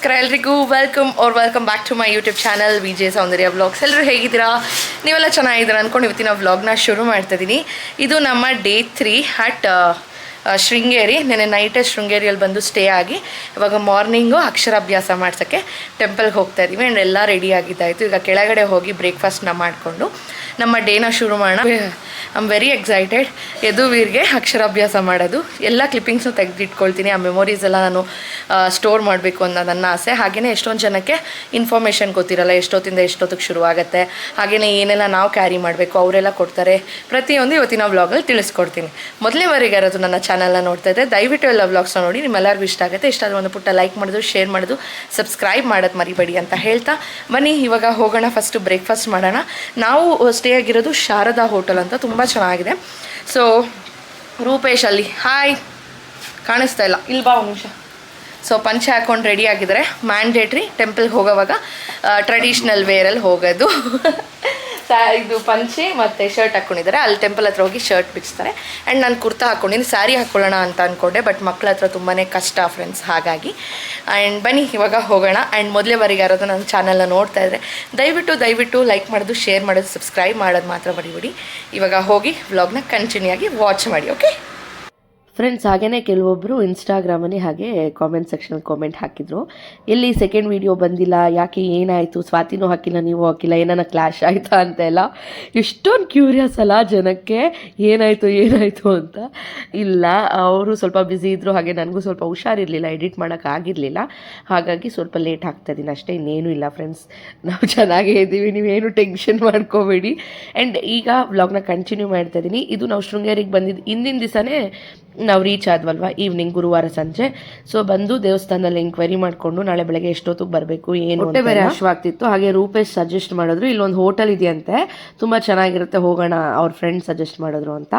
ನಮಸ್ಕಾರ ಎಲ್ರಿಗೂ welcome back to my YouTube channel Vijaya Soundarya vlogs. ಎಲ್ಲರೂ ಹೇಗಿದ್ದೀರಾ? ನೀವೆಲ್ಲ ಚೆನ್ನಾಗಿದ್ದೀರಾ ಅಂದ್ಕೊಂಡು ಇವತ್ತಿನ ವ್ಲಾಗ್ನ ಶುರು ಮಾಡ್ತಾಯಿದ್ದೀನಿ. ಇದು ನಮ್ಮ ಡೇ 3 ಅಟ್ ಶೃಂಗೇರಿ. ನೆನ್ನೆ ನೈಟೇ ಶೃಂಗೇರಿಯಲ್ಲಿ ಬಂದು ಸ್ಟೇ ಆಗಿ ಇವಾಗ ಮಾರ್ನಿಂಗು ಅಕ್ಷರಾಭ್ಯಾಸ ಮಾಡ್ಸೋಕ್ಕೆ ಟೆಂಪಲ್ಗೆ ಹೋಗ್ತಾ ಇದ್ದೀವಿ. ಆ್ಯಂಡ್ ಎಲ್ಲ ರೆಡಿ ಆಗಿದ್ದಾಯಿತು. ಈಗ ಕೆಳಗಡೆ ಹೋಗಿ ಬ್ರೇಕ್ಫಾಸ್ಟ್ನ ಮಾಡಿಕೊಂಡು ನಮ್ಮ ಡೇನ ಶುರು ಮಾಡೋಣ. I am very excited. ಯದುವೀರ್ಗೆ ಅಕ್ಷರಾಭ್ಯಾಸ ಮಾಡೋದು ಎಲ್ಲ ಕ್ಲಿಪ್ಪಿಂಗ್ಸ್ನು ತೆಗೆದಿಟ್ಕೊಳ್ತೀನಿ. ಆ ಮೆಮೊರೀಸ್ ಎಲ್ಲ ನಾನು ಸ್ಟೋರ್ ಮಾಡಬೇಕು ಅನ್ನೋ ನನ್ನ ಆಸೆ. ಹಾಗೆಯೇ ಎಷ್ಟೊಂದು ಜನಕ್ಕೆ ಇನ್ಫಾರ್ಮೇಷನ್ ಗೊತ್ತಿರಲ್ಲ, ಎಷ್ಟೊತ್ತಿಂದ ಎಷ್ಟೊತ್ತಿಗೆ ಶುರುವಾಗುತ್ತೆ, ಹಾಗೆಯೇ ಏನೆಲ್ಲ ನಾವು ಕ್ಯಾರಿ ಮಾಡಬೇಕು ಅವರೆಲ್ಲ ಕೊಡ್ತಾರೆ. ಪ್ರತಿಯೊಂದು ಇವತ್ತಿನ ವ್ಲಾಗಲ್ಲಿ ತಿಳಿಸ್ಕೊಡ್ತೀನಿ. ಮೊದಲನೇ ಬಾರಿಗೆ ಯಾರಾದರೂ ನನ್ನ ಚಾನಲ್ನ ನೋಡ್ತಾ ಇದ್ದರೆ ದಯವಿಟ್ಟು ಎಲ್ಲ ವ್ಲಾಗ್ಸ್ನ ನೋಡಿ. ನಿಮ್ಮೆಲ್ಲರಿಗೂ ಇಷ್ಟ ಆಗುತ್ತೆ. ಇಷ್ಟ ಆದರೆ ಒಂದು ಪುಟ್ಟ ಲೈಕ್ ಮಾಡೋದು, ಶೇರ್ ಮಾಡೋದು, ಸಬ್ಸ್ಕ್ರೈಬ್ ಮಾಡೋದು ಮರಿಬೇಡಿ ಅಂತ ಹೇಳ್ತಾ ಬನ್ನಿ ಇವಾಗ ಹೋಗೋಣ. ಫಸ್ಟು ಬ್ರೇಕ್ಫಾಸ್ಟ್ ಮಾಡೋಣ. ನಾವು ಸ್ಟೇ ಆಗಿರೋದು ಶಾರದಾ ಹೋಟೆಲ್ ಅಂತ, ತುಂಬ ಚೆನ್ನಾಗಿದೆ. ಸೊ ರೂಪೇಶ್ ಅಲ್ಲಿ ಹಾಯ್ ಕಾಣಿಸ್ತಾ ಇಲ್ಲ, ಇಲ್ಲಿ ಬಾ ಒಂದು ನಿಮಿಷ. ಸೊ ಪಂಚೆ ಹಾಕ್ಕೊಂಡು ರೆಡಿ ಆಗಿದ್ದಾರೆ. ಮ್ಯಾಂಡೇಟ್ರಿ ಟೆಂಪಲ್ಗೆ ಹೋಗೋವಾಗ ಟ್ರೆಡಿಷ್ನಲ್ ವೇರಲ್ಲಿ ಹೋಗೋದು. ಇದು ಪಂಚೆ ಮತ್ತು ಶರ್ಟ್ ಹಾಕ್ಕೊಂಡಿದ್ದಾರೆ. ಅಲ್ಲಿ ಟೆಂಪಲ್ ಹತ್ರ ಹೋಗಿ ಶರ್ಟ್ ಬಿಡಿಸ್ತಾರೆ. ಆ್ಯಂಡ್ ನಾನು ಕುರ್ತಾ ಹಾಕ್ಕೊಂಡಿದ್ದೀನಿ. ಸ್ಯಾರಿ ಹಾಕ್ಕೊಳ್ಳೋಣ ಅಂತ ಅಂದ್ಕೊಂಡೆ, ಬಟ್ ಮಕ್ಕಳ ಹತ್ರ ತುಂಬಾ ಕಷ್ಟ ಫ್ರೆಂಡ್ಸ್, ಹಾಗಾಗಿ. ಆ್ಯಂಡ್ ಬನ್ನಿ ಇವಾಗ ಹೋಗೋಣ. ಆ್ಯಂಡ್ ಮೊದಲೇ ಬಾರಿಗೆ ಯಾರಾದರೂ ನನ್ನ ಚಾನಲ್ನ ನೋಡ್ತಾ ಇದ್ದರೆ ದಯವಿಟ್ಟು ಲೈಕ್ ಮಾಡೋದು, ಶೇರ್ ಮಾಡೋದು, ಸಬ್ಸ್ಕ್ರೈಬ್ ಮಾಡೋದು ಮಾತ್ರ ಮರಿಬೇಡಿ. ಇವಾಗ ಹೋಗಿ ವ್ಲಾಗ್ನ ಕಂಟಿನ್ಯೂ ಆಗಿ ವಾಚ್ ಮಾಡಿ. ಓಕೆ ಫ್ರೆಂಡ್ಸ್, ಹಾಗೆಯೇ ಕೆಲವೊಬ್ಬರು ಇನ್ಸ್ಟಾಗ್ರಾಮಲ್ಲಿ ಹಾಗೆ ಕಾಮೆಂಟ್ ಸೆಕ್ಷನಲ್ಲಿ ಕಾಮೆಂಟ್ ಹಾಕಿದರು, ಎಲ್ಲಿ ಸೆಕೆಂಡ್ ವೀಡಿಯೋ ಬಂದಿಲ್ಲ, ಯಾಕೆ ಏನಾಯಿತು, ಸ್ವಾತಿನೂ ಹಾಕಿಲ್ಲ ನೀವು ಹಾಕಿಲ್ಲ, ಏನಾನ ಕ್ಲಾಶ್ ಆಯಿತಾ ಅಂತೆಲ್ಲ. ಎಷ್ಟೊಂದು ಕ್ಯೂರಿಯಸ್ ಅಲ್ಲ ಜನಕ್ಕೆ, ಏನಾಯಿತು ಅಂತ. ಇಲ್ಲ, ಅವರು ಸ್ವಲ್ಪ ಬ್ಯುಸಿ ಇದ್ದರು, ಹಾಗೆ ನನಗೂ ಸ್ವಲ್ಪ ಹುಷಾರಿರಲಿಲ್ಲ, ಎಡಿಟ್ ಮಾಡೋಕ್ಕಾಗಿರಲಿಲ್ಲ, ಹಾಗಾಗಿ ಸ್ವಲ್ಪ ಲೇಟ್ ಆಗ್ತಾಯಿದ್ದೀನಿ ಅಷ್ಟೇ, ಇನ್ನೇನು ಇಲ್ಲ ಫ್ರೆಂಡ್ಸ್. ನಾವು ಚೆನ್ನಾಗೇ ಇದ್ದೀವಿ, ನೀವೇನು ಟೆನ್ಷನ್ ಮಾಡ್ಕೋಬೇಡಿ. ಆ್ಯಂಡ್ ಈಗ ವ್ಲಾಗ್ನ ಕಂಟಿನ್ಯೂ ಮಾಡ್ತಾಯಿದ್ದೀನಿ. ಇದು ನಾವು ಶೃಂಗೇರಿಗೆ ಬಂದಿದ್ದು ಹಿಂದಿನ ದಿವಸನೇ ನಾವು ರೀಚ್ ಆದ್ವಲ್ವ, ಈವ್ನಿಂಗ್ ಗುರುವಾರ ಸಂಜೆ. ಸೊ ಬಂದು ದೇವಸ್ಥಾನದಲ್ಲಿ ಎಂಕ್ವೈರಿ ಮಾಡಿಕೊಂಡು ನಾಳೆ ಬೆಳಗ್ಗೆ ಎಷ್ಟೊತ್ತಿಗೆ ಬರಬೇಕು ಏನು ಹೊಟ್ಟೆ ಬೇರೆ ಹಶ್ವಾಗ್ತಿತ್ತು. ಹಾಗೆ ರೂಪೇಶ್ ಸಜೆಸ್ಟ್ ಮಾಡಿದ್ರು, ಇಲ್ಲೊಂದು ಹೋಟೆಲ್ ಇದೆಯಂತೆ, ತುಂಬ ಚೆನ್ನಾಗಿರುತ್ತೆ, ಹೋಗೋಣ, ಅವ್ರ ಫ್ರೆಂಡ್ ಸಜೆಸ್ಟ್ ಮಾಡಿದ್ರು ಅಂತ.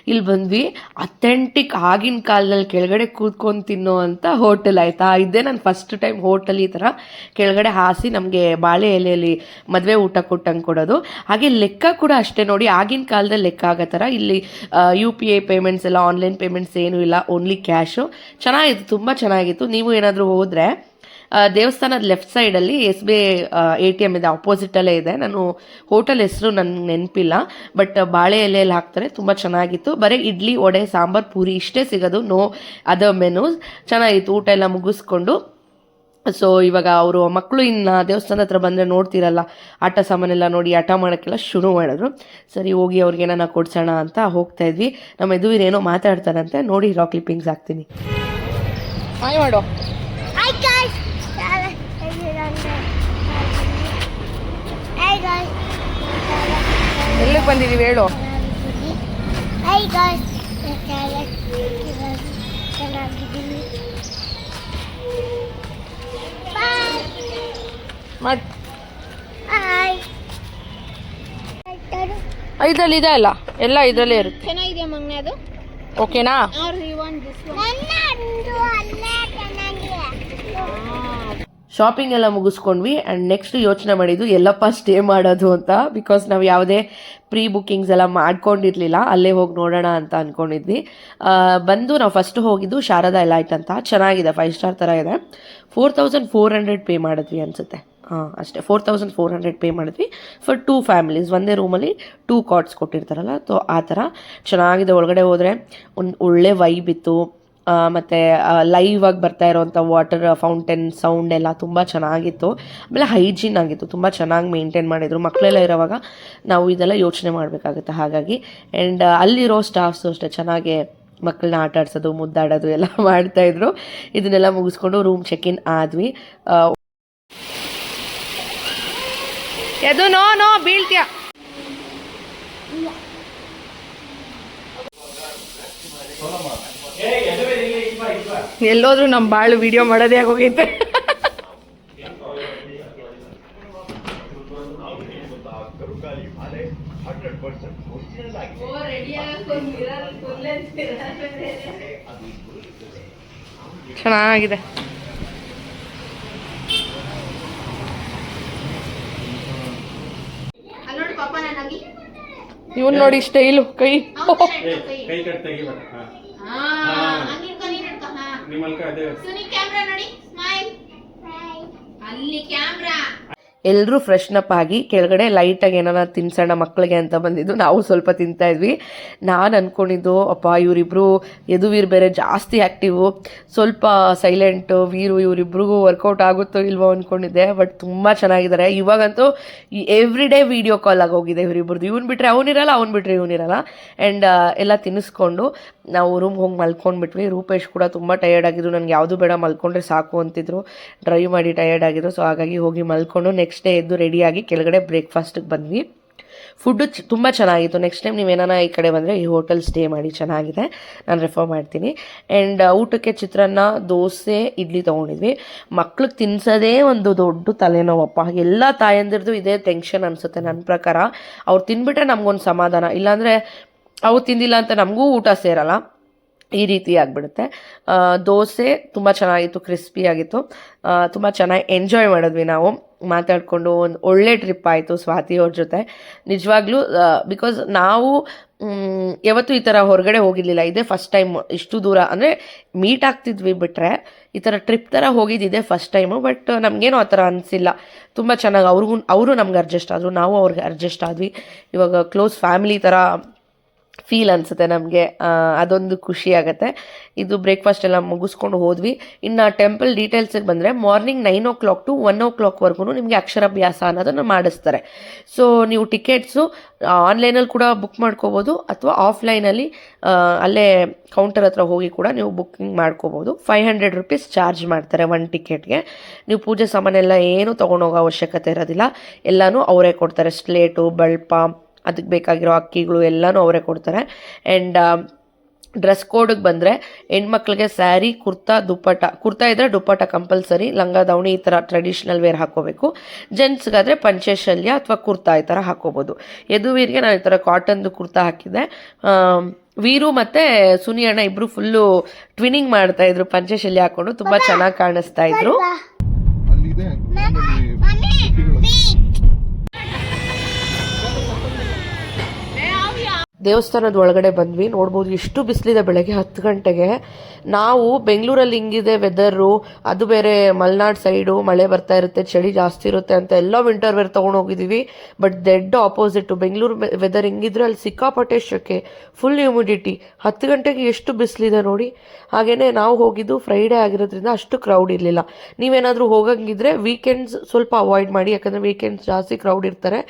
ಇಲ್ಲಿ ಬಂದ್ವಿ. ಅಥೆಂಟಿಕ್ ಆಗಿನ ಕಾಲದಲ್ಲಿ ಕೆಳಗಡೆ ಕೂತ್ಕೊಂಡು ತಿನ್ನೋ ಅಂತ ಹೋಟೆಲ್ ಆಯಿತಾ. ಇದೇ ನಾನು ಫಸ್ಟ್ ಟೈಮ್ ಹೋಟೆಲ್ ಈ ಥರ ಕೆಳಗಡೆ ಹಾಸಿ ನಮಗೆ ಬಾಳೆ ಎಲೆಯಲ್ಲಿ ಮದುವೆ ಊಟ ಕೊಟ್ಟಂಗೆ ಕೊಡೋದು. ಹಾಗೆ ಲೆಕ್ಕ ಕೂಡ ಅಷ್ಟೇ ನೋಡಿ, ಆಗಿನ ಕಾಲದಲ್ಲಿ ಲೆಕ್ಕ ಆಗೋ ಥರ. ಇಲ್ಲಿ UPI ಪೇಮೆಂಟ್ಸ್ ಎಲ್ಲ, ಆನ್ಲೈನ್ ಪೇಮೆಂಟ್ಸ್ ಏನೂ ಇಲ್ಲ, ಓನ್ಲಿ ಕ್ಯಾಶು. ಚೆನ್ನಾಗಿತ್ತು, ತುಂಬ ಚೆನ್ನಾಗಿತ್ತು. ನೀವು ಏನಾದರೂ ಹೋದರೆ ದೇವಸ್ಥಾನದ ಲೆಫ್ಟ್ ಸೈಡಲ್ಲಿ SBI ATM ಇದೆ, ಆಪೋಸಿಟಲ್ಲೇ ಇದೆ. ನಾನು ಹೋಟೆಲ್ ಹೆಸರು ನನಗೆ ನೆನಪಿಲ್ಲ, ಬಟ್ ಬಾಳೆ ಎಲೆಯಲ್ಲಿ ಹಾಕ್ತಾರೆ, ತುಂಬ ಚೆನ್ನಾಗಿತ್ತು. ಬರೀ ಇಡ್ಲಿ, ವಡೆ, ಸಾಂಬಾರು, ಪೂರಿ ಇಷ್ಟೇ ಸಿಗೋದು, ನೋ ಅದರ್ ಮೆನೂಸ್. ಚೆನ್ನಾಗಿತ್ತು. ಊಟ ಎಲ್ಲ ಮುಗಿಸ್ಕೊಂಡು ಸೊ ಇವಾಗ ಅವರು ಮಕ್ಕಳು ಇನ್ನು ದೇವಸ್ಥಾನದ ಹತ್ರ ಬಂದರೆ ನೋಡ್ತಿರಲ್ಲ, ಆಟ ಸಾಮಾನೆಲ್ಲ ನೋಡಿ ಆಟ ಮಾಡೋಕ್ಕೆಲ್ಲ ಶುರು ಮಾಡಿದ್ರು. ಸರಿ ಹೋಗಿ ಅವ್ರಿಗೆ ಏನಾನ ಕೊಡ್ಸೋಣ ಅಂತ ಹೋಗ್ತಾ ಇದ್ವಿ. ನಮ್ಮ ಎದುರು ಏನೋ ಮಾತಾಡ್ತಾರಂತೆ, ನೋಡಿ ಇರೋ ಕ್ಲಿಪ್ಪಿಂಗ್ಸ್ ಹಾಕ್ತೀನಿ. ಹಾಯ್ ಮಾಡೋ. ಎಲ್ಲಿಗೆ ಬಂದಿದ್ದೀವಿ ಹೇಳು. ಇದರಲ್ಲಿ ಇದೆ ಅಲ್ಲ, ಎಲ್ಲ ಇದರಲ್ಲೇ ಇರುತ್ತೆ. ಚೆನ್ನಾಗಿದೆ ಮಗ್ನೆ ಅದು. ಓಕೆನಾ? ಶಾಪಿಂಗ್ ಎಲ್ಲ ಮುಗಿಸ್ಕೊಂಡ್ವಿ. ಆ್ಯಂಡ್ ನೆಕ್ಸ್ಟ್ ಯೋಚನೆ ಮಾಡಿದ್ದು ಎಲ್ಲಪ್ಪ ಸ್ಟೇ ಮಾಡೋದು ಅಂತ. ಬಿಕಾಸ್ ನಾವು ಯಾವುದೇ ಪ್ರೀ ಬುಕ್ಕಿಂಗ್ಸ್ ಎಲ್ಲ ಮಾಡ್ಕೊಂಡಿರಲಿಲ್ಲ, ಅಲ್ಲೇ ಹೋಗಿ ನೋಡೋಣ ಅಂತ ಅಂದ್ಕೊಂಡಿದ್ವಿ. ಬಂದು ನಾವು ಫಸ್ಟ್ ಹೋಗಿದ್ದು ಶಾರದಾ ಎಲೈಟ್ ಅಂತ, ಚೆನ್ನಾಗಿದೆ, 5 ಸ್ಟಾರ್ ಥರ ಇದೆ. 4400 ಪೇ ಮಾಡಿದ್ವಿ ಅನಿಸುತ್ತೆ. ಅಷ್ಟೇ, 4400 ಪೇ ಮಾಡಿದ್ವಿ ಫಾರ್ 2 ಫ್ಯಾಮಿಲೀಸ್. ಒಂದೇ ರೂಮಲ್ಲಿ 2 ಕಾಟ್ಸ್ ಕೊಟ್ಟಿರ್ತಾರಲ್ಲ, ಸೊ ಆ ಥರ ಚೆನ್ನಾಗಿದೆ. ಒಳಗಡೆ ಹೋದರೆ ಒಂದು ಒಳ್ಳೆ ವೈಬ್ ಇತ್ತು. ಮತ್ತು ಲೈವ್ ಆಗಿ ಬರ್ತಾ ಇರೋವಂಥ ವಾಟರ್ ಫೌಂಟೇನ್ ಸೌಂಡ್ ಎಲ್ಲ ತುಂಬ ಚೆನ್ನಾಗಿತ್ತು. ಆಮೇಲೆ ಹೈಜೀನ್ ಆಗಿತ್ತು, ತುಂಬ ಚೆನ್ನಾಗಿ ಮೇಂಟೈನ್ ಮಾಡಿದರು. ಮಕ್ಕಳೆಲ್ಲ ಇರೋವಾಗ ನಾವು ಇದೆಲ್ಲ ಯೋಚನೆ ಮಾಡಬೇಕಾಗುತ್ತೆ, ಹಾಗಾಗಿ. ಆ್ಯಂಡ್ ಅಲ್ಲಿರೋ ಸ್ಟಾಫ್ಸು ಅಷ್ಟೇ ಚೆನ್ನಾಗಿ ಮಕ್ಕಳನ್ನ ಆಟ ಆಡ್ಸೋದು, ಮುದ್ದಾಡೋದು ಎಲ್ಲ ಮಾಡ್ತಾಯಿದ್ರು. ಇದನ್ನೆಲ್ಲ ಮುಗಿಸ್ಕೊಂಡು ರೂಮ್ ಚೆಕ್-ಇನ್ ಆದ್ವಿ. ಅದು ನೋ ಬೀಳ್ತೀಯ. ಎಲ್ಲೋದ್ರೂ ನಮ್ಮ ಬಾಳು ವಿಡಿಯೋ ಮಾಡೋದೇ ಆಗೋಗೈತೆ. ಚೆನ್ನಾಗಿದೆ. ಇವನ್ ನೋಡಿ ಸ್ಟೈಲು, ಕೈ ನಿಮ್ಮಲ್ಕ ಅದೇ ಸುನಿ ಕ್ಯಾಮೆರಾ ನೋಡಿ ಸ್ಮೈಲ್ ಎಲ್ಲರೂ ಫ್ರೆಶ್ನಪ್ ಆಗಿ ಕೆಳಗಡೆ ಲೈಟಾಗಿ ಏನಾರ ತಿನ್ಸೋಣ ಮಕ್ಕಳಿಗೆ ಅಂತ ಬಂದಿದ್ದು. ನಾವು ಸ್ವಲ್ಪ ತಿಂತಾ ಇದ್ವಿ. ನಾನು ಅಂದ್ಕೊಂಡಿದ್ದು ಅಪ್ಪ ಇವರಿಬ್ಬರು ಯದುವೀರ್ ಬೇರೆ ಜಾಸ್ತಿ ಆ್ಯಕ್ಟಿವು, ಸ್ವಲ್ಪ ಸೈಲೆಂಟು, ವೀರು ಇವರಿಬ್ರಿಗೂ ವರ್ಕೌಟ್ ಆಗುತ್ತೋ ಇಲ್ವೋ ಅಂದ್ಕೊಂಡಿದ್ದೆ. ಬಟ್ ತುಂಬ ಚೆನ್ನಾಗಿದ್ದಾರೆ. ಇವಾಗಂತೂ ಎವ್ರಿ ಡೇ ವೀಡಿಯೋ ಕಾಲ್ ಆಗೋಗಿದೆ ಇವರಿಬ್ರದ್ದು. ಇವ್ನು ಬಿಟ್ಟರೆ ಅವನಿರಲ್ಲ, ಅವ್ನು ಬಿಟ್ಟರೆ ಇವನಿರಲ್ಲ. ಆ್ಯಂಡ್ ಎಲ್ಲ ತಿನ್ನಿಸ್ಕೊಂಡು ನಾವು ರೂಮ್ಗೆ ಹೋಗಿ ಮಲ್ಕೊಂಡ್ಬಿಟ್ವಿ. ರೂಪೇಶ್ ಕೂಡ ತುಂಬ ಟಯರ್ಡ್ ಆಗಿದ್ರು. ನನಗೆ ಯಾವುದು ಬೇಡ ಮಲ್ಕೊಂಡ್ರೆ ಸಾಕು ಅಂತಿದ್ರು, ಡ್ರೈವ್ ಮಾಡಿ ಟಯರ್ಡ್ ಆಗಿದ್ರು. ಸೊ ಹಾಗಾಗಿ ಹೋಗಿ ಮಲ್ಕೊಂಡು ನೆಕ್ಸ್ಟ್ ಡೇ ಎದ್ದು ರೆಡಿಯಾಗಿ ಕೆಳಗಡೆ ಬ್ರೇಕ್ಫಾಸ್ಟಿಗೆ ಬಂದ್ವಿ. ಫುಡ್ಡು ತುಂಬ ಚೆನ್ನಾಗಿತ್ತು. ನೆಕ್ಸ್ಟ್ ಟೈಮ್ ನೀವೇನಾನ ಈ ಕಡೆ ಬಂದರೆ ಈ ಹೋಟೆಲ್ ಸ್ಟೇ ಮಾಡಿ, ಚೆನ್ನಾಗಿದೆ, ನಾನು ರೆಫರ್ ಮಾಡ್ತೀನಿ. ಆ್ಯಂಡ್ ಊಟಕ್ಕೆ ಚಿತ್ರಾನ್ನ, ದೋಸೆ, ಇಡ್ಲಿ ತೊಗೊಂಡಿದ್ವಿ. ಮಕ್ಳಿಗೆ ತಿನ್ಸೋದೇ ಒಂದು ದೊಡ್ಡ ತಲೆನೋವಪ್ಪ. ಎಲ್ಲ ತಾಯಂದಿರದು ಇದೇ ಟೆನ್ಷನ್ ಅನಿಸುತ್ತೆ ನನ್ನ ಪ್ರಕಾರ. ಅವ್ರು ತಿಂದ್ಬಿಟ್ರೆ ನಮಗೊಂದು ಸಮಾಧಾನ, ಇಲ್ಲಾಂದರೆ ಅವ್ರು ತಿಂದಿಲ್ಲ ಅಂತ ನಮಗೂ ಊಟ ಸೇರಲ್ಲ, ಈ ರೀತಿ ಆಗಿಬಿಡುತ್ತೆ. ದೋಸೆ ತುಂಬ ಚೆನ್ನಾಗಿತ್ತು, ಕ್ರಿಸ್ಪಿಯಾಗಿತ್ತು, ತುಂಬ ಚೆನ್ನಾಗಿ ಎಂಜಾಯ್ ಮಾಡಿದ್ವಿ ನಾವು ಮಾತಾಡಿಕೊಂಡು. ಒಂದು ಒಳ್ಳೆ ಟ್ರಿಪ್ ಆಯಿತು ಸ್ವಾತಿಯವ್ರ ಜೊತೆ ನಿಜವಾಗ್ಲೂ. ಬಿಕಾಸ್ ನಾವು ಯಾವತ್ತೂ ಈ ಥರ ಹೊರಗಡೆ ಹೋಗಿರಲಿಲ್ಲ, ಇದೇ ಫಸ್ಟ್ ಟೈಮ್ ಇಷ್ಟು ದೂರ. ಅಂದರೆ ಮೀಟ್ ಆಗ್ತಿದ್ವಿ ಬಿಟ್ಟರೆ ಈ ಥರ ಟ್ರಿಪ್ ಥರ ಹೋಗಿದ್ದಿದೆ ಫಸ್ಟ್ ಟೈಮು. ಬಟ್ ನಮಗೇನು ಆ ಥರ ಅನಿಸಿಲ್ಲ, ತುಂಬ ಚೆನ್ನಾಗಿ ಅವರು ನಮ್ಗೆ ಅಡ್ಜಸ್ಟ್ ಆದರು, ನಾವು ಅವ್ರಿಗೆ ಅಡ್ಜಸ್ಟ್ ಆದ್ವಿ. ಇವಾಗ ಕ್ಲೋಸ್ ಫ್ಯಾಮಿಲಿ ಥರ ಫೀಲ್ ಅನಿಸುತ್ತೆ ನಮಗೆ, ಅದೊಂದು ಖುಷಿ ಆಗುತ್ತೆ. ಇದು ಬ್ರೇಕ್ಫಾಸ್ಟ್ ಎಲ್ಲ ಮುಗಿಸ್ಕೊಂಡು ಹೋದ್ವಿ. ಇನ್ನು ಟೆಂಪಲ್ ಡೀಟೇಲ್ಸಿಗೆ ಬಂದರೆ ಮಾರ್ನಿಂಗ್ 9 o'clock to 1 o'clockವರೆಗೂ ನಿಮಗೆ ಅಕ್ಷರಾಭ್ಯಾಸ ಅನ್ನೋದನ್ನು ಮಾಡಿಸ್ತಾರೆ. ಸೊ ನೀವು ಟಿಕೆಟ್ಸು ಆನ್ಲೈನಲ್ಲಿ ಕೂಡ ಬುಕ್ ಮಾಡ್ಕೋಬೋದು, ಅಥವಾ ಆಫ್ಲೈನಲ್ಲಿ ಅಲ್ಲೇ ಕೌಂಟರ್ ಹತ್ರ ಹೋಗಿ ಕೂಡ ನೀವು ಬುಕ್ಕಿಂಗ್ ಮಾಡ್ಕೋಬೋದು. 500 rupees ಚಾರ್ಜ್ ಮಾಡ್ತಾರೆ ಒಂದು ಟಿಕೆಟ್ಗೆ. ನೀವು ಪೂಜೆ ಸಾಮಾನೆಲ್ಲ ಏನೂ ತೊಗೊಂಡೋಗೋ ಅವಶ್ಯಕತೆ ಇರೋದಿಲ್ಲ, ಎಲ್ಲನೂ ಅವರೇ ಕೊಡ್ತಾರೆ. ಸ್ಲೇಟು, ಬಳ್ಪ, ಅದಕ್ಕೆ ಬೇಕಾಗಿರೋ ಅಕ್ಕಿಗಳು ಎಲ್ಲನೂ ಅವರೇ ಕೊಡ್ತಾರೆ. ಆ್ಯಂಡ್ ಡ್ರೆಸ್ ಕೋಡಿಗೆ ಬಂದರೆ ಹೆಣ್ಮಕ್ಳಿಗೆ ಸ್ಯಾರಿ, ಕುರ್ತಾ ಇದ್ದರೆ ದುಪ್ಪಟ ಕಂಪಲ್ಸರಿ, ಲಂಗ ದಾವಣಿ ಈ ಥರ ಟ್ರೆಡಿಷ್ನಲ್ ವೇರ್ ಹಾಕ್ಕೋಬೇಕು. ಜೆಂಟ್ಸ್ಗಾದರೆ ಪಂಚೆ ಶಲ್ಯ ಅಥವಾ ಕುರ್ತಾ ಈ ಥರ ಹಾಕ್ಕೋಬೋದು. ಯದುವೀರ್ಗೆ ನಾನು ಈ ಥರ ಕಾಟನ್ದು ಕುರ್ತಾ ಹಾಕಿದ್ದೆ. ವೀರು ಮತ್ತು ಸುನಿ ಅಣ್ಣ ಇಬ್ಬರು ಫುಲ್ಲು ಟ್ವಿನಿಂಗ್ ಮಾಡ್ತಾಯಿದ್ರು, ಪಂಚೆ ಶಲ್ಯ ಹಾಕ್ಕೊಂಡು ತುಂಬ ಚೆನ್ನಾಗಿ ಕಾಣಿಸ್ತಾ ಇದ್ರು. ದೇವಸ್ಥಾನದ ಒಳಗಡೆ ಬಂದ್ವಿ. ನೋಡ್ಬೋದು ಎಷ್ಟು ಬಿಸಿಲಿದೆ ಬೆಳಗ್ಗೆ 10 ಗಂಟೆಗೆ. ನಾವು ಬೆಂಗಳೂರಲ್ಲಿ ಹಿಂಗಿದೆ ವೆದರು, ಅದು ಬೇರೆ ಮಲೆನಾಡು ಸೈಡು ಮಳೆ ಬರ್ತಾ ಇರುತ್ತೆ, ಚಳಿ ಜಾಸ್ತಿ ಇರುತ್ತೆ ಅಂತ ಎಲ್ಲ ವಿಂಟರ್ ವೇರ್ ತೊಗೊಂಡೋಗಿದ್ದೀವಿ. But dead opposite, Bengaluru weather ಹಿಂಗಿದ್ರೆ ಅಲ್ಲಿ ಸಿಕ್ಕಾಪಟ್ಟೆ ಶೆಕೆ, ಫುಲ್ ಹ್ಯೂಮಿಡಿಟಿ. 10 ಗಂಟೆಗೆ ಎಷ್ಟು ಬಿಸಿಲಿದೆ ನೋಡಿ. ಹಾಗೆಯೇ ನಾವು ಹೋಗಿದ್ದು ಫ್ರೈಡೇ ಆಗಿರೋದ್ರಿಂದ ಅಷ್ಟು ಕ್ರೌಡ್ ಇರಲಿಲ್ಲ. ನೀವೇನಾದರೂ ಹೋಗಂಗಿದ್ರೆ ವೀಕೆಂಡ್ಸ್ ಸ್ವಲ್ಪ ಅವಾಯ್ಡ್ ಮಾಡಿ, ಯಾಕಂದರೆ ವೀಕೆಂಡ್ಸ್ ಜಾಸ್ತಿ ಕ್ರೌಡ್ ಇರ್ತಾರೆ.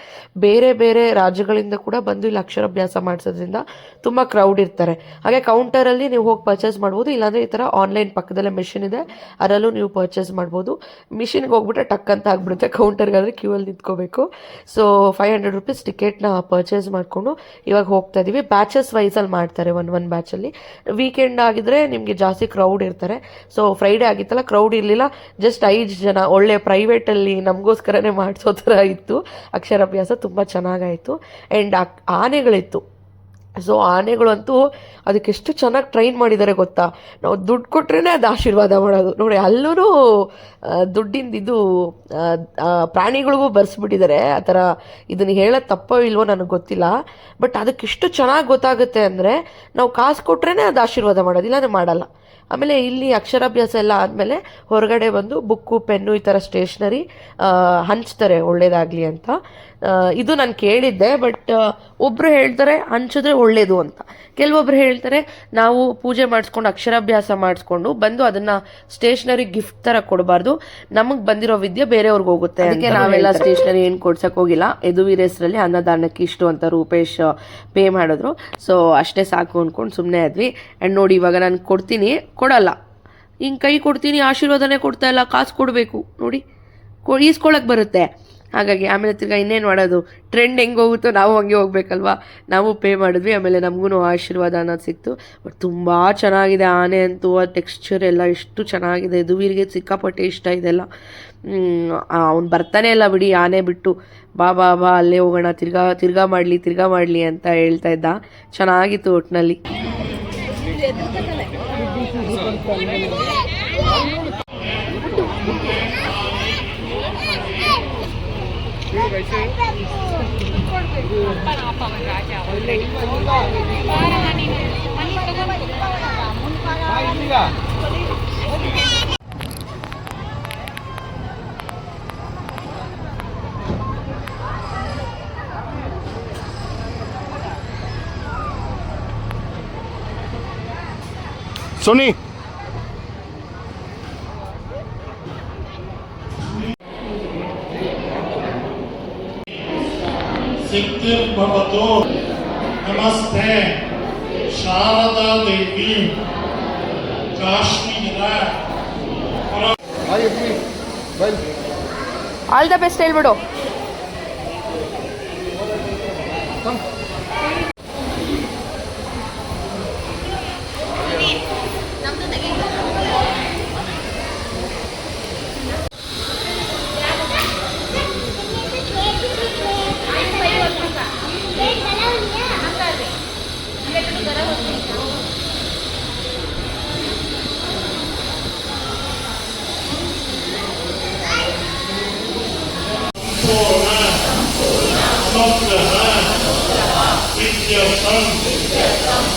ಬೇರೆ ಬೇರೆ ರಾಜ್ಯಗಳಿಂದ ಕೂಡ ಬಂದು ಇಲ್ಲಿ ಅಕ್ಷರಾಭ್ಯಾಸ ಮಾಡಿಸೋದ್ರಿಂದ ತುಂಬ ಕ್ರೌಡ್ ಇರ್ತಾರೆ. ಹಾಗೆ ಕೌಂಟರಲ್ಲಿ ನೀವು ಹೋಗಿ ಪರ್ಚೇಸ್ ಮಾಡ್ಬೋದು, ಇಲ್ಲಾಂದರೆ ಈ ಥರ ಆನ್ಲೈನ್ ಪಕ್ಕದಲ್ಲೇ ಮಿಷಿನ್ ಇದೆ, ಅದರಲ್ಲೂ ನೀವು ಪರ್ಚೇಸ್ ಮಾಡ್ಬೋದು. ಮಿಷಿನ್ಗೆ ಹೋಗ್ಬಿಟ್ರೆ ಟಕ್ ಅಂತ ಆಗಿಬಿಡುತ್ತೆ, ಕೌಂಟರ್ಗಾದರೆ ಕ್ಯೂವಲ್ಲಿ ನಿಂತ್ಕೋಬೇಕು. ಸೊ 500 rupees ಟಿಕೆಟ್ನ ಪರ್ಚೇಸ್ ಮಾಡಿಕೊಂಡು ಇವಾಗ ಹೋಗ್ತಾ ಇದ್ದೀವಿ. ಬ್ಯಾಚಸ್ ವೈಸಲ್ಲಿ ಮಾಡ್ತಾರೆ, ಒಂದು ಬ್ಯಾಚಲ್ಲಿ. ವೀಕೆಂಡ್ ಆಗಿದ್ರೆ ನಿಮಗೆ ಜಾಸ್ತಿ ಕ್ರೌಡ್ ಇರ್ತಾರೆ. ಸೊ ಫ್ರೈಡೇ ಆಗಿತ್ತಲ್ಲ, ಕ್ರೌಡ್ ಇರಲಿಲ್ಲ, ಜಸ್ಟ್ 5 ಜನ ಒಳ್ಳೆ ಪ್ರೈವೇಟಲ್ಲಿ ನಮಗೋಸ್ಕರನೇ ಮಾಡಿಸೋ ಥರ ಇತ್ತು ಅಕ್ಷರಾಭ್ಯಾಸ. ತುಂಬ ಚೆನ್ನಾಗಾಯಿತು. ಆ್ಯಂಡ್ ಆನೆಗಳಿತ್ತು. ಸೊ ಆನೆಗಳಂತೂ ಅದಕ್ಕೆಷ್ಟು ಚೆನ್ನಾಗಿ ಟ್ರೈನ್ ಮಾಡಿದ್ದಾರೆ ಗೊತ್ತಾ. ನಾವು ದುಡ್ಡು ಕೊಟ್ರೇ ಅದು ಆಶೀರ್ವಾದ ಮಾಡೋದು ನೋಡಿ. ಅಲ್ಲೂ ದುಡ್ಡಿಂದ ಇದು ಪ್ರಾಣಿಗಳಿಗೂ ಬರ್ಸ್ಬಿಟ್ಟಿದ್ದಾರೆ ಆ ಥರ. ಇದನ್ನು ಹೇಳೋದು ತಪ್ಪೋ ಇಲ್ವೋ ನನಗೆ ಗೊತ್ತಿಲ್ಲ, ಬಟ್ ಅದಕ್ಕಿಷ್ಟು ಚೆನ್ನಾಗಿ ಗೊತ್ತಾಗುತ್ತೆ ಅಂದರೆ ನಾವು ಕಾಸು ಕೊಟ್ರೇ ಅದು ಆಶೀರ್ವಾದ ಮಾಡೋದಿಲ್ಲ, ಅದು ಮಾಡಲ್ಲ. ಆಮೇಲೆ ಇಲ್ಲಿ ಅಕ್ಷರಾಭ್ಯಾಸ ಎಲ್ಲ ಆದಮೇಲೆ ಹೊರಗಡೆ ಬಂದು ಬುಕ್ಕು, ಪೆನ್ನು ಈ ಥರ ಸ್ಟೇಷ್ನರಿ ಹಂಚ್ತಾರೆ ಒಳ್ಳೇದಾಗಲಿ ಅಂತ. ಇದು ನಾನು ಕೇಳಿದ್ದೆ, ಬಟ್ ಒಬ್ಬರು ಹೇಳ್ತಾರೆ ಹಂಚಿದ್ರೆ ಒಳ್ಳೇದು ಅಂತ, ಕೆಲವೊಬ್ರು ಹೇಳ್ತಾರೆ ನಾವು ಪೂಜೆ ಮಾಡಿಸ್ಕೊಂಡು ಅಕ್ಷರಾಭ್ಯಾಸ ಮಾಡಿಸ್ಕೊಂಡು ಬಂದು ಅದನ್ನು ಸ್ಟೇಷ್ನರಿ ಗಿಫ್ಟ್ ಥರ ಕೊಡಬಾರ್ದು, ನಮಗೆ ಬಂದಿರೋ ವಿದ್ಯೆ ಬೇರೆಯವ್ರಿಗೆ ಹೋಗುತ್ತೆ. ಅದಕ್ಕೆ ನಾವೆಲ್ಲ ಸ್ಟೇಷ್ನರಿ ಏನು ಕೊಡ್ಸೋಕೆ ಹೋಗಿಲ್ಲ. ಯದುವೀರ್ ಹೆಸರಲ್ಲಿ ಅನ್ನದಾನಕ್ಕೆ ಇಷ್ಟು ಅಂತ ರೂಪೇಶ್ ಪೇ ಮಾಡಿದ್ರು. ಸೊ ಅಷ್ಟೇ ಸಾಕು ಅಂದ್ಕೊಂಡು ಸುಮ್ಮನೆ ಆದ್ವಿ. ಆ್ಯಂಡ್ ನೋಡಿ ಇವಾಗ ನಾನು ಕೊಡ್ತೀನಿ, ಕೊಡಲ್ಲ, ಹಿಂಗೆ ಕೈ ಕೊಡ್ತೀನಿ, ಆಶೀರ್ವಾದನೇ ಕೊಡ್ತಾ ಇಲ್ಲ, ಕಾಸು ಕೊಡಬೇಕು ನೋಡಿ, ಈಸ್ಕೊಳಕ್ಕೆ ಬರುತ್ತೆ. ಹಾಗಾಗಿ ಆಮೇಲೆ ತಿರ್ಗಿ ಇನ್ನೇನು ಮಾಡೋದು, ಟ್ರೆಂಡ್ ಹೆಂಗೆ ಹೋಗುತ್ತೋ ನಾವು ಹಂಗೆ ಹೋಗ್ಬೇಕಲ್ವ. ನಾವು ಪೇ ಮಾಡಿದ್ವಿ, ಆಮೇಲೆ ನಮಗೂ ಆಶೀರ್ವಾದ ಅನ್ನೋದು ಸಿಕ್ತು. ಬಟ್ ತುಂಬ ಚೆನ್ನಾಗಿದೆ ಆನೆ ಅಂತೂ, ಆ ಟೆಕ್ಸ್ಚರ್ ಎಲ್ಲ ಎಷ್ಟು ಚೆನ್ನಾಗಿದೆ. ಯದುವೀರ್ಗೆ ಸಿಕ್ಕಾಪಟ್ಟೆ ಇಷ್ಟ ಇದೆಲ್ಲ. ಅವ್ನು ಬರ್ತಾನೆ ಇಲ್ಲ ಬಿಡಿ ಆನೆ ಬಿಟ್ಟು, ಬಾ ಬಾ ಬಾ ಅಲ್ಲೇ ಹೋಗೋಣ, ತಿರ್ಗಾ ಮಾಡಲಿ ಅಂತ ಹೇಳ್ತಾ ಇದ್ದ. ಚೆನ್ನಾಗಿತ್ತು ಒಟ್ಟಿನಲ್ಲಿ. Sony. सिद्धिर्भवतु नमस्ते शारदा देवी काश्मीर ಆಲ್ ದ ಬೆಸ್ಟ್ ಹೇಳ್ಬಿಡು.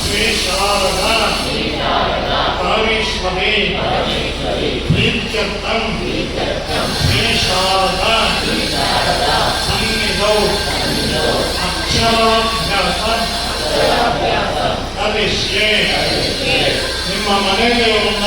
श्री शारदा परमेश्वरी प्रीत्यर्थम श्री शारदा सन्निधौ अक्षराभ्यासं करिष्ये ನಿಮ್ಮ ಮನೆದೇವರನ್ನ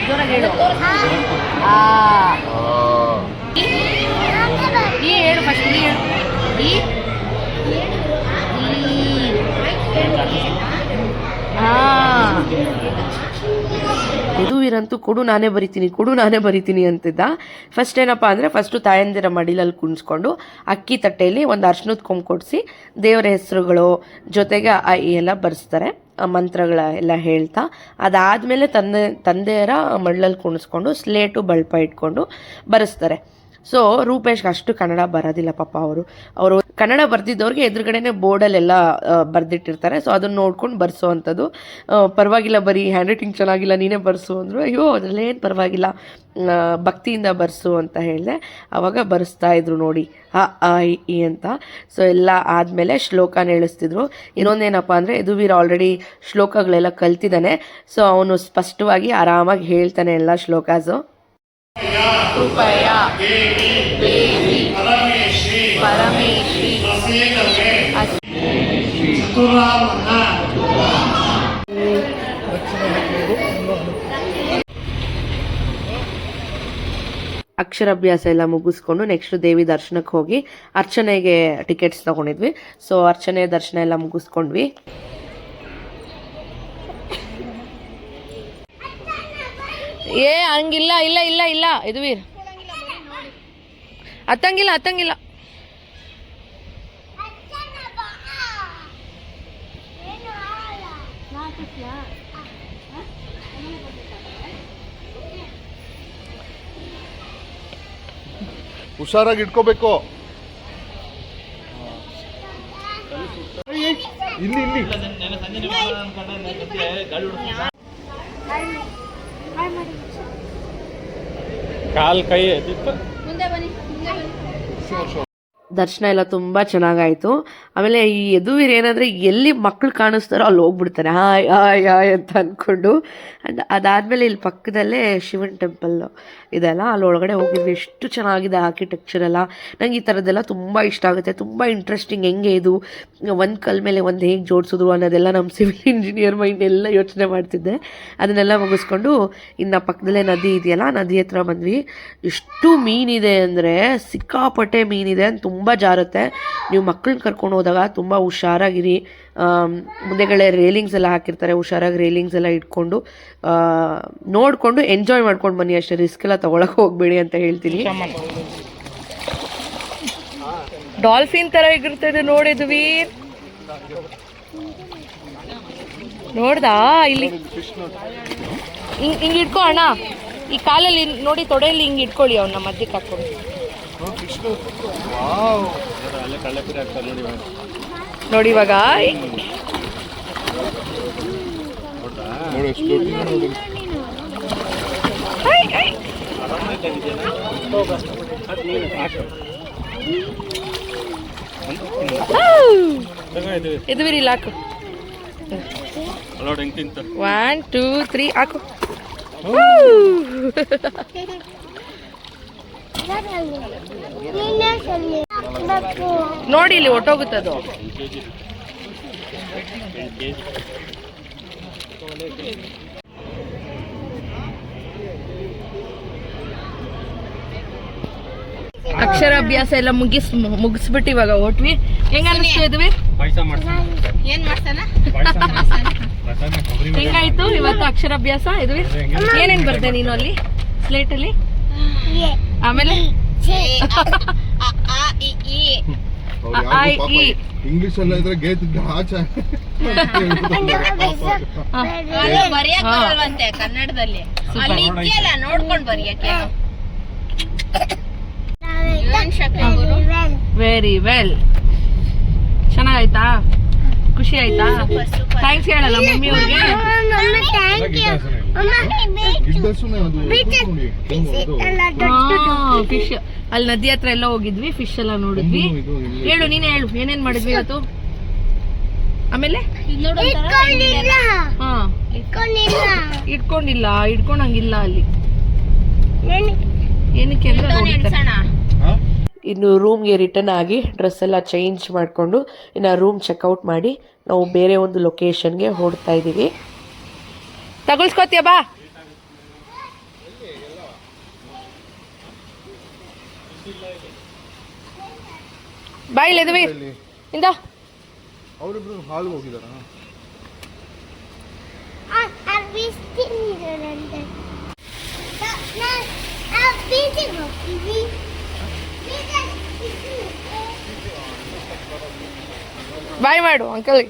ಜೋರಾಗಿ ಹೇಳು. ಈ ಹೇಳು ಫಸ್ಟ್ ಈ ಹೇಳು. ಯದುವೀರಂತೂ ಕೊಡು ನಾನೇ ಬರಿತೀನಿ ಅಂತಿದ್ದ. ಫಸ್ಟ್ ಏನಪ್ಪ ಅಂದರೆ ಫಸ್ಟು ತಾಯಂದಿರ ಮಡಿಲಲ್ಲಿ ಕುಣಿಸ್ಕೊಂಡು ಅಕ್ಕಿ ತಟ್ಟೆಯಲ್ಲಿ ಒಂದು ಅರ್ಶಿನದ ಕೊಂಬು ಕೊಡಿಸಿ ದೇವರ ಹೆಸರುಗಳು ಜೊತೆಗೆ ಎಲ್ಲ ಬರೆಸ್ತಾರೆ, ಮಂತ್ರಗಳ ಎಲ್ಲ ಹೇಳ್ತಾ. ಅದಾದಮೇಲೆ ತಂದೆಯರ ಮಡ್ಲಲ್ಲಿ ಕುಣಿಸ್ಕೊಂಡು ಸ್ಲೇಟು ಬಳ್ಪ ಇಟ್ಕೊಂಡು ಬರೆಸ್ತಾರೆ. ಸೊ ರೂಪೇಶ್ಗೆ ಅಷ್ಟು ಕನ್ನಡ ಬರೋದಿಲ್ಲ ಪಾಪ. ಅವರು ಕನ್ನಡ ಬರ್ದಿದ್ದವ್ರಿಗೆ ಎದುರುಗಡೆನೆ ಬೋರ್ಡಲ್ಲೆಲ್ಲ ಬರೆದಿಟ್ಟಿರ್ತಾರೆ. ಸೊ ಅದನ್ನು ನೋಡ್ಕೊಂಡು ಬರ್ಸೋ ಅಂಥದ್ದು. ಪರವಾಗಿಲ್ಲ ಬರೀ ಹ್ಯಾಂಡ್ ರೈಟಿಂಗ್ ಚೆನ್ನಾಗಿಲ್ಲ ನೀನೇ ಬರ್ಸು ಅಂದರು. ಅಯ್ಯೋ ಅದರಲ್ಲೇನು ಪರವಾಗಿಲ್ಲ, ಭಕ್ತಿಯಿಂದ ಬರ್ಸು ಅಂತ ಹೇಳಿದೆ. ಆವಾಗ ಬರೆಸ್ತಾ ಇದ್ರು ನೋಡಿ ಈ ಅಂತ. ಸೊ ಎಲ್ಲ ಆದಮೇಲೆ ಶ್ಲೋಕನ ಹೇಳಿಸ್ತಿದ್ರು. ಇನ್ನೊಂದೇನಪ್ಪ ಅಂದರೆ ಯದುವೀರ ಆಲ್ರೆಡಿ ಶ್ಲೋಕಗಳೆಲ್ಲ ಕಲ್ತಿದ್ದಾನೆ. ಸೊ ಅವನು ಸ್ಪಷ್ಟವಾಗಿ ಆರಾಮಾಗಿ ಹೇಳ್ತಾನೆ ಎಲ್ಲ ಶ್ಲೋಕಾಸು. कृपया देवी परमेश्वरी ಅಕ್ಷರಾಭ್ಯಾಸ ಎಲ್ಲ ಮುಗಿಸ್ಕೊಂಡು ನೆಕ್ಸ್ಟ್ ದೇವಿ ದರ್ಶನಕ್ಕೆ ಹೋಗಿ ಅರ್ಚನೆಗೆ ಟಿಕೆಟ್ಸ್ ತಗೊಂಡಿದ್ವಿ. ಸೊ ಅರ್ಚನೆ ದರ್ಶನ ಎಲ್ಲ ಮುಗಿಸ್ಕೊಂಡ್ವಿ. ಹಂಗಿಲ್ಲ ಇಲ್ಲ ಇಲ್ಲ ಇಲ್ಲ ಯದುವೀರ್ ಹತ್ತಂಗಿಲ್ಲ. ಹುಷಾರಾಗಿ ಇಟ್ಕೋಬೇಕು. ಇಲ್ಲಿ ಕಾಲ್ ಕೈ ದರ್ಶನ ಎಲ್ಲ ತುಂಬ ಚೆನ್ನಾಗಾಯಿತು. ಆಮೇಲೆ ಈ ಯದುವೀರ್ ಏನಂದರೆ ಎಲ್ಲಿ ಮಕ್ಕಳು ಕಾಣಿಸ್ತಾರೋ ಅಲ್ಲಿ ಹೋಗ್ಬಿಡ್ತಾನೆ ಹಾಯ್ ಅಂತ ಅಂದ್ಕೊಂಡು. ಆ್ಯಂಡ್ ಅದಾದಮೇಲೆ ಇಲ್ಲಿ ಪಕ್ಕದಲ್ಲೇ ಶಿವನ್ ಟೆಂಪಲ್ ಇದೆಲ್ಲ, ಅಲ್ಲಿ ಒಳಗಡೆ ಹೋಗಿದ್ವಿ. ಎಷ್ಟು ಚೆನ್ನಾಗಿದೆ ಆರ್ಕಿಟೆಕ್ಚರ್ ಎಲ್ಲ. ನಂಗೆ ಈ ಥರದ್ದೆಲ್ಲ ತುಂಬ ಇಷ್ಟ ಆಗುತ್ತೆ. ತುಂಬ ಇಂಟ್ರೆಸ್ಟಿಂಗ್. ಹೆಂಗೆ ಇದು ಒಂದು ಕಲ್ ಮೇಲೆ ಒಂದು ಹೇಗೆ ಜೋಡಿಸಿದ್ರು ಅನ್ನೋದೆಲ್ಲ ನಮ್ಮ ಸಿವಿಲ್ ಇಂಜಿನಿಯರ್ ಮೈಂಡ್ ಎಲ್ಲ ಯೋಚನೆ ಮಾಡ್ತಿದ್ದೆ. ಅದನ್ನೆಲ್ಲ ಮುಗಿಸ್ಕೊಂಡು ಇನ್ನು ಪಕ್ಕದಲ್ಲೇ ನದಿ ಇದೆಯಲ್ಲ, ನದಿ ಹತ್ರ ಬಂದ್ವಿ. ಎಷ್ಟು ಮೀನಿದೆ ಅಂದರೆ ಸಿಕ್ಕಾಪಟ್ಟೆ ಮೀನಿದೆ, ತುಂಬ ಜಾರುತ್ತೆ. ನೀವು ಮಕ್ಕಳನ್ನ ಕರ್ಕೊಂಡು ಹೋದಾಗ ತುಂಬ ಹುಷಾರಾಗಿರಿ. ಮುಂದೆಗಡೆ ರೇಲಿಂಗ್ಸ್ ಎಲ್ಲ ಹಾಕಿರ್ತಾರೆ, ಹುಷಾರಾಗಿ ರೇಲಿಂಗ್ಸ್ ಎಲ್ಲ ಇಟ್ಕೊಂಡು ನೋಡಿಕೊಂಡು ಎಂಜಾಯ್ ಮಾಡ್ಕೊಂಡು ಬನ್ನಿ ಅಷ್ಟೇ. ರಿಸ್ಕ್ ಎಲ್ಲ ತೊಗೊಳಕ್ಕೆ ಹೋಗ್ಬೇಡಿ ಅಂತ ಹೇಳ್ತೀನಿ. ಡಾಲ್ಫಿನ್ ಥರ ಇಗಿರ್ತದೆ ನೋಡಿದ್ವಿ. ನೋಡ್ದಾ ಇಲ್ಲಿ ಹಿಂಗೆ ಇಟ್ಕೋ ಅಣ್ಣ, ಈ ಕಾಲಲ್ಲಿ ನೋಡಿ ತೊಡೆಯಲ್ಲಿ ಹಿಂಗೆ ಇಟ್ಕೊಳ್ಳಿ, ಅವನ್ನ ಮಧ್ಯಕ್ಕೆ ಹಾಕ್ಕೊಂಡು ನೋಡಿ. ಇವಾಗ ಇದು ಬಿರಿ ಇಲ್ಲ ಹಾಕು 1 2 3 ಹಾಕು ನೋಡಿ ಇಲ್ಲಿ ಒಟ್ಟೋಗುತ್ತದು ಅಕ್ಷರಾಭ್ಯಾಸ ಎಲ್ಲ ಮುಗಿಸ್ಬಿಟ್ಟು ಇವಾಗ ಹೊಟ್ವಿ. ಹೆಂಗ ಅನಿಸ್ತಾ ಇದ್ವಿ? ಹೆಂಗಾಯ್ತು ಇವತ್ತು ಅಕ್ಷರಾಭ್ಯಾಸ ಇದ್ವಿ? ಏನೇನ್ ಬರ್ದೆ ನೀನು ಅಲ್ಲಿ ಸ್ಲೇಟ್ ಅಲ್ಲಿ? ಆಮೇಲೆ ಇಂಗ್ಲಿಷ್ ಎಲ್ಲ ಇದ್ರೆ ಗೇತಿದ್ದ ಆಚೆ ಬರೆಯಕ್ಕೆ ಕನ್ನಡದಲ್ಲಿ ಅಲ್ಲಿ ಇದೆಯಲ್ಲ ನೋಡ್ಕೊಂಡು ಬರೆಯಕ್ಕೆ. Very well. ಚೆನ್ನಾಗಾಯ್ತಾ? ಖುಷಿ ಆಯ್ತಾ? ಥ್ಯಾಂಕ್ಸ್ ಹೇಳಲ್ಲ ಮಮ್ಮಿ ಅವ್ರಿಗೆ? ಫಿಶ್ ಅಲ್ಲಿ ನದಿ ಹತ್ರ ಎಲ್ಲ ಹೋಗಿದ್ವಿ, ಫಿಶ್ ಎಲ್ಲ ನೋಡಿದ್ವಿ. ಹೇಳು ನೀನೇ ಹೇಳು ಏನೇನ್ ಮಾಡಿದ್ವಿ ಇವತ್ತು. ಆಮೇಲೆ ಹಾ ಇಟ್ಕೊಂಡಿಲ್ಲ, ಇಟ್ಕೊಂಡಂಗಿಲ್ಲ ಅಲ್ಲಿ. ಏನಕ್ಕೆ ಇನ್ನು ರೂಮ್ಗೆ ರಿಟರ್ನ್ ಆಗಿ ಡ್ರೆಸ್ ಎಲ್ಲ ಚೇಂಜ್ ಮಾಡಿಕೊಂಡು ಇನ್ನು ರೂಮ್ ಚೆಕ್ಔಟ್ ಮಾಡಿ ನಾವು ಬೇರೆ ಒಂದು ಲೊಕೇಶನ್ಗೆ ಹೊರಡ್ತಾ ಇದ್ದೀವಿ. ತಗೊಳ್ಸ್ಕೊತೀಯ ಬಾ. ಬಾ ಇಲ್ಲಿದ್ವಿ ಇಂದ. ಅವರಿಬ್ರು ಹಾಲ್ಗೆ ಹೋಗಿದಾರ. ಬಾಯ್ ಮಾಡು ಅಂಕಲ್.